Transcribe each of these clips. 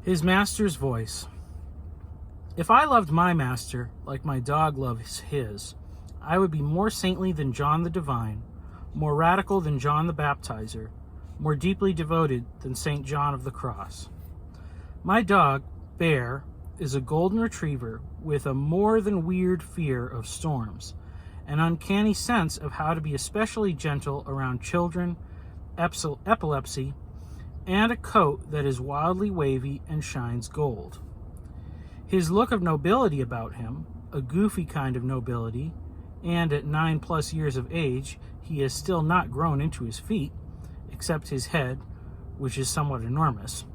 His master's voice. If I loved my master like my dog loves his, I would be more saintly than John the Divine, more radical than John the Baptizer, more deeply devoted than St. John of the Cross. My dog, Bear, is a golden retriever with a more than weird fear of storms, an uncanny sense of how to be especially gentle around children, epilepsy, and a coat that is wildly wavy and shines gold. His look of nobility about him, a goofy kind of nobility, and at 9+ years of age, he has still not grown into his feet, except his head, which is somewhat enormous.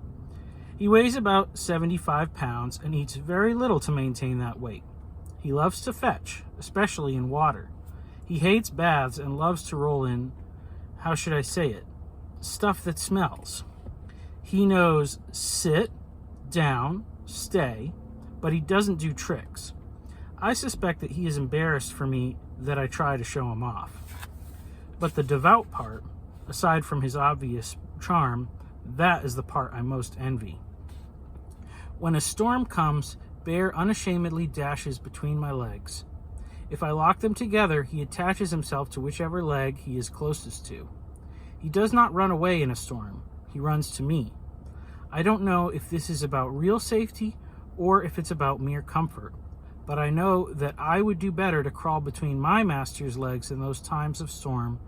He weighs about 75 pounds and eats very little to maintain that weight. He loves to fetch, especially in water. He hates baths and loves to roll in, how should I say it, stuff that smells. He knows sit, down, stay, but he doesn't do tricks. I suspect that he is embarrassed for me that I try to show him off. But the devout part, aside from his obvious charm, that is the part I most envy. When a storm comes, Bear unashamedly dashes between my legs. If I lock them together, he attaches himself to whichever leg he is closest to. He does not run away in a storm. He runs to me. I don't know if this is about real safety or if it's about mere comfort, but I know that I would do better to crawl between my master's legs in those times of storm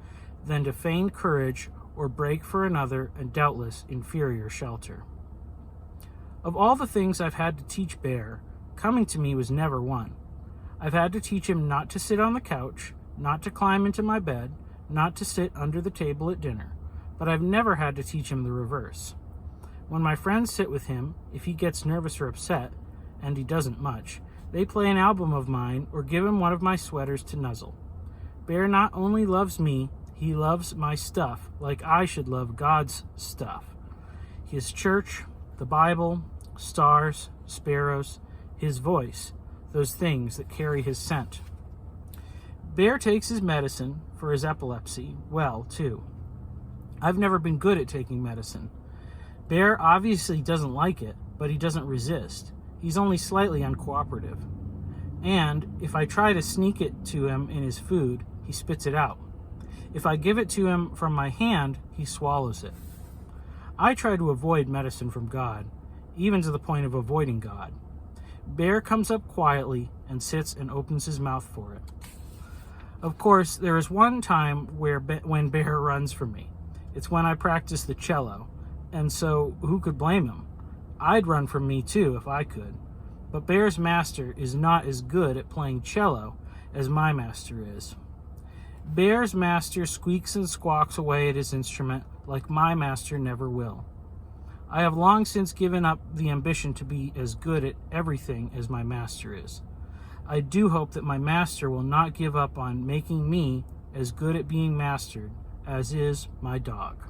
than to feign courage or break for another and doubtless inferior shelter. Of all the things I've had to teach Bear, coming to me was never one. I've had to teach him not to sit on the couch, not to climb into my bed, not to sit under the table at dinner, but I've never had to teach him the reverse. When my friends sit with him, if he gets nervous or upset, and he doesn't much, they play an album of mine or give him one of my sweaters to nuzzle. Bear not only loves me, he loves my stuff like I should love God's stuff. His church, the Bible, stars, sparrows, his voice, those things that carry his scent. Bear takes his medicine for his epilepsy well, too. I've never been good at taking medicine. Bear obviously doesn't like it, but he doesn't resist. He's only slightly uncooperative. And if I try to sneak it to him in his food, he spits it out. If I give it to him from my hand, he swallows it. I try to avoid medicine from God, even to the point of avoiding God. Bear comes up quietly and sits and opens his mouth for it. Of course, there is one time when Bear runs from me. It's when I practice the cello, and so who could blame him? I'd run from me too if I could. But Bear's master is not as good at playing cello as my master is. Bear's master squeaks and squawks away at his instrument like my master never will. I have long since given up the ambition to be as good at everything as my master is. I do hope that my master will not give up on making me as good at being mastered as is my dog.